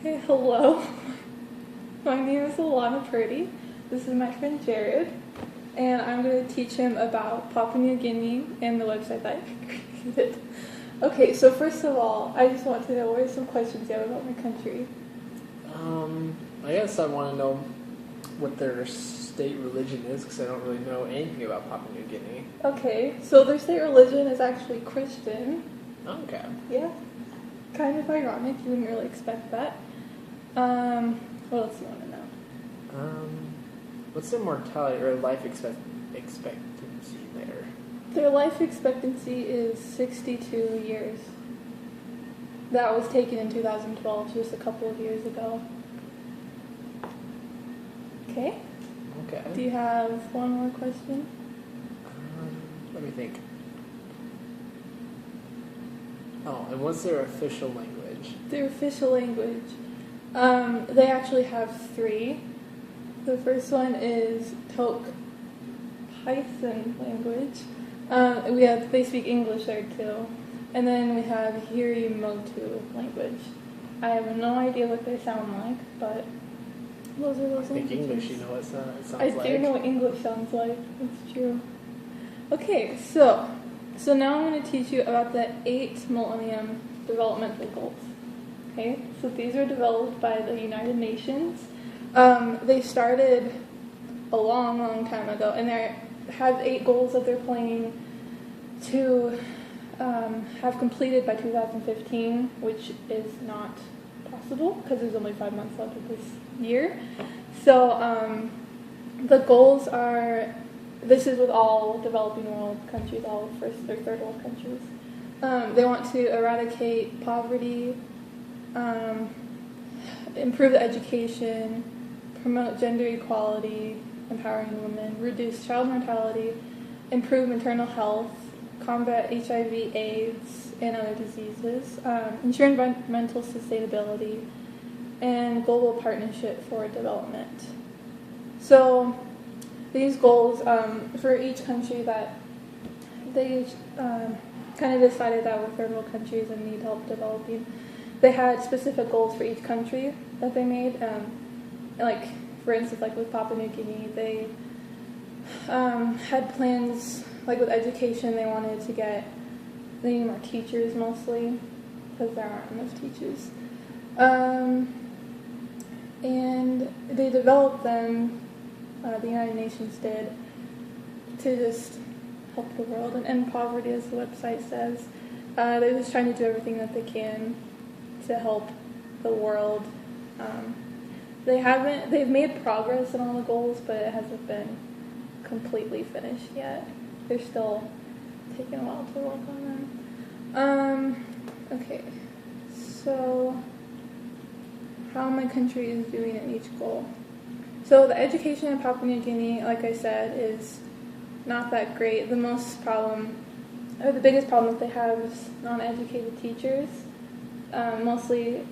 Hey, hello. My name is Alana Purdy. This is my friend Jared, and I'm going to teach him about Papua New Guinea and the website that I created. Okay, so first of all, I just want to know, what are some questions you have about my country? I guess I want to know what their state religion is, because I don't really know anything about Papua New Guinea. Okay, so their state religion is actually Christian. Okay. Yeah, kind of ironic. You wouldn't really expect that. What else do you want to know? What's their mortality or life expectancy there? Their life expectancy is 62 years. That was taken in 2012, just a couple of years ago. Okay. Okay. Do you have one more question? Let me think. Oh, and what's their official language? Their official language. They actually have three. The first one is Tok Pisin language. They speak English there too. And then we have Hirimotu language. I have no idea what they sound like, but those are those I think languages. English, you know what it sounds I like. do know what English sounds like. It's true. Okay, so now I'm going to teach you about the 8 Millennium Developmental Goals. Okay, so these were developed by the United Nations. They started a long, long time ago, and they have 8 goals that they're planning to have completed by 2015, which is not possible because there's only 5 months left of this year. So the goals are, this is with all developing world countries, all first or third world countries. They want to eradicate poverty, improve education, promote gender equality, empowering women, reduce child mortality, improve maternal health, combat HIV, AIDS, and other diseases, ensure environmental sustainability, and global partnership for development. So these goals, for each country that they kind of decided that were third world countries and need help developing, they had specific goals for each country that they made. Like, for instance, like with Papua New Guinea, they had plans, like with education, they need more teachers mostly, because there aren't enough teachers. And they developed them, the United Nations did, to just help the world and end poverty, as the website says. They're just trying to do everything that they can to help the world. They've made progress in all the goals, but it hasn't been completely finished yet. They're still taking a while to work on them. Okay, so how my country is doing in each goal. So the education in Papua New Guinea, like I said, is not that great. The biggest problem that they have is non-educated teachers. Mostly,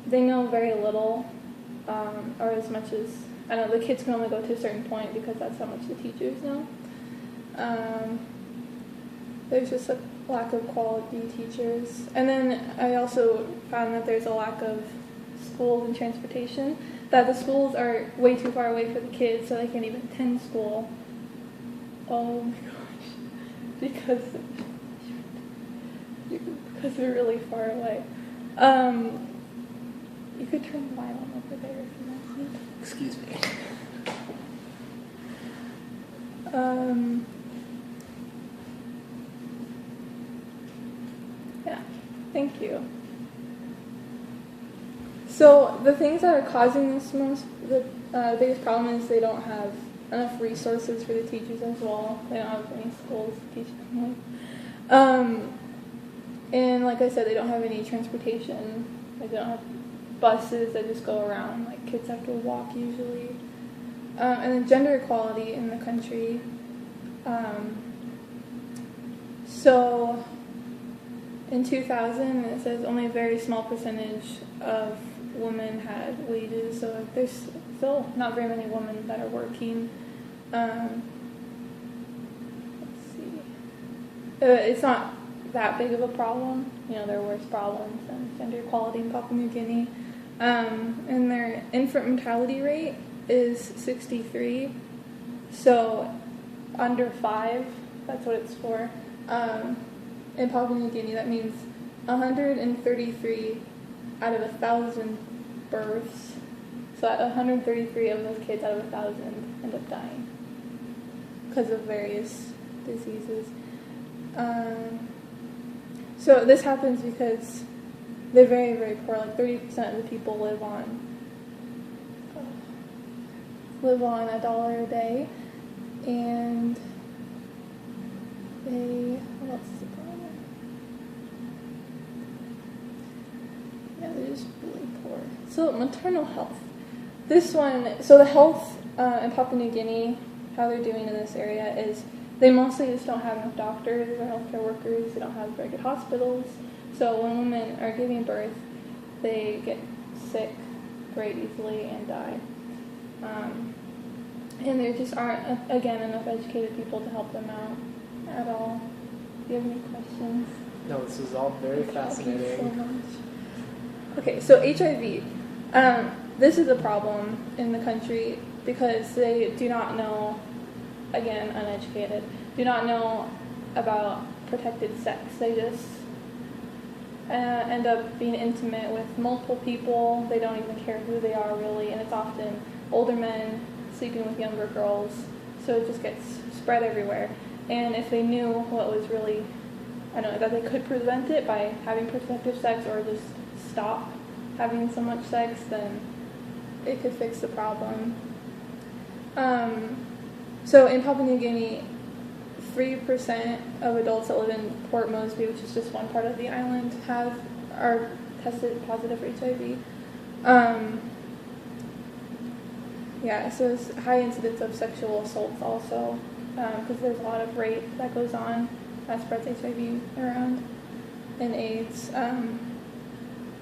they know very little, or as much as, I know the kids can only go to a certain point because that's how much the teachers know. There's just a lack of quality teachers. And then I also found that there's a lack of schools and transportation, that the schools are way too far away for the kids, so they can't even attend school. Oh my gosh. Because they're really far away. You could turn the violin over there if you want to. Excuse me. Yeah, thank you. So the things that are causing this the biggest problem is they don't have enough resources for the teachers as well. They don't have any schools to teach them with. And like I said, they don't have any transportation. Like they don't have buses that just go around. Like kids have to walk usually. And then gender equality in the country. So in 2000, it says only a very small percentage of women had wages. So there's still not very many women that are working. Let's see. It's not that big of a problem. You know, there are worse problems than gender equality in Papua New Guinea. And their infant mortality rate is 63. So under 5, that's what it's for. In Papua New Guinea, that means 133 out of 1,000 births. So 133 of those kids out of 1,000 end up dying because of various diseases. So this happens because they're very, very poor. Like 30% of the people live on $1 a day, and what else is the problem? Yeah, they're just really poor. So maternal health. So the health in Papua New Guinea, how they're doing in this area is they mostly just don't have enough doctors or healthcare workers. They don't have very good hospitals. So when women are giving birth, they get sick very easily and die. And there just aren't, again, enough educated people to help them out at all. Do you have any questions? No, this is all very fascinating. So much. Okay, so HIV. This is a problem in the country because they do not know, again, uneducated, do not know about protected sex. They just end up being intimate with multiple people. They don't even care who they are really, and it's often older men sleeping with younger girls, so it just gets spread everywhere. And if they knew what was really, that they could prevent it by having protective sex or just stop having so much sex, then it could fix the problem. So in Papua New Guinea, 3% of adults that live in Port Moresby, which is just one part of the island, are tested positive for HIV. So it's high incidence of sexual assaults also, because there's a lot of rape that goes on that spreads HIV around, and AIDS.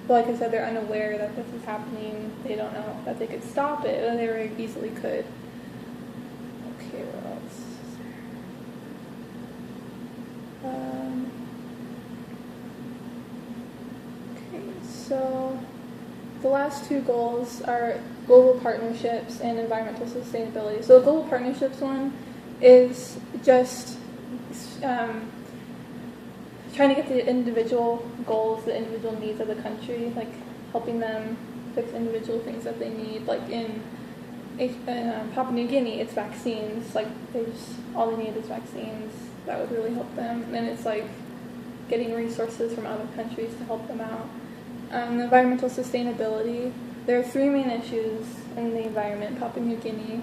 But like I said, they're unaware that this is happening. They don't know that they could stop it, but they very easily could. Okay, what else? So the last two goals are global partnerships and environmental sustainability. So the global partnerships one is just trying to get the individual goals, the individual needs of the country, like helping them fix individual things that they need. Like in Papua New Guinea, it's vaccines. Like all they need is vaccines. That would really help them. And it's like getting resources from other countries to help them out. The environmental sustainability. There are 3 main issues in the environment in Papua New Guinea,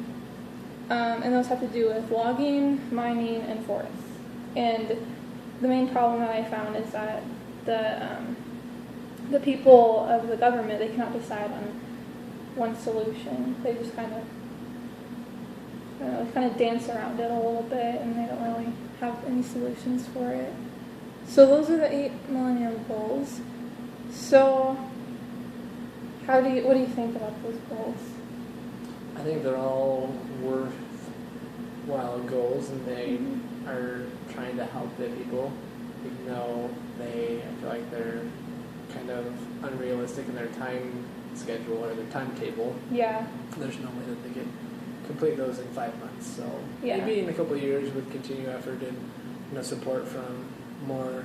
and those have to do with logging, mining, and forests. And the main problem that I found is that the people of the government, they cannot decide on one solution. They just kind of dance around it a little bit, and they don't really have any solutions for it. So those are the 8 Millennium Goals. So what do you think about those goals? I think they're all worthwhile goals, and they are trying to help the people, even though I feel like they're kind of unrealistic in their time schedule or their timetable. Yeah. There's no way that they could complete those in 5 months. So yeah. Maybe in a couple of years with continued effort and support from more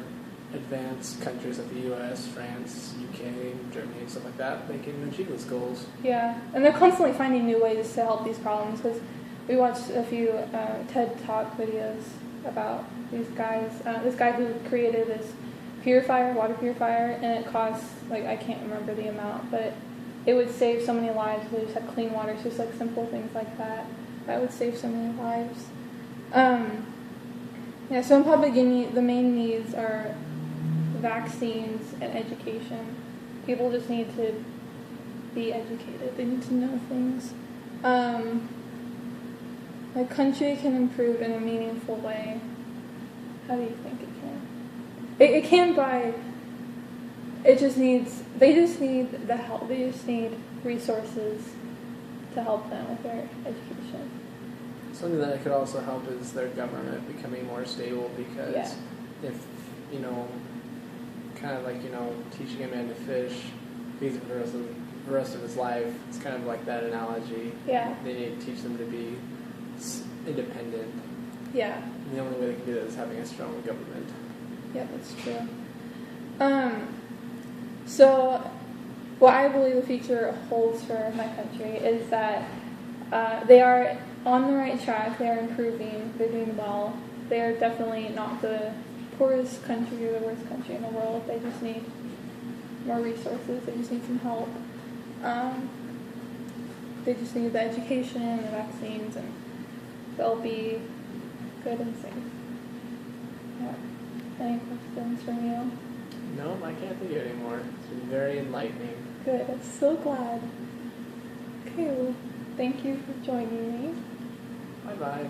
advanced countries like the U.S., France, UK, Germany, and stuff like that, they can achieve those goals. Yeah, and they're constantly finding new ways to help these problems, because we watched a few TED Talk videos about these guys. This guy who created this water purifier, and it costs, I can't remember the amount, but it would save so many lives if they just had clean water. It's just simple things like that would save so many lives. So in Papua New Guinea, the main needs are vaccines and education. People just need to be educated. They need to know things. The country can improve in a meaningful way. How do you think it can? It can they just need the help. They just need resources to help them with their education. Something that could also help is their government becoming more stable, because if, kind of teaching a man to fish, feeds him for the rest of the rest of his life. It's kind of like that analogy. Yeah. They need to teach them to be independent. Yeah. And the only way they can do that is having a strong government. Yeah, that's true. So, what I believe the future holds for my country is that they are on the right track. They are improving. They're doing well. They are definitely not the poorest country or the worst country in the world. They just need more resources. They just need some help. They just need the education and the vaccines, and they'll be good and safe. Yeah. Any questions from you? No, I can't think of it anymore. It's been very enlightening. Good. I'm so glad. Okay, well, thank you for joining me. Bye-bye.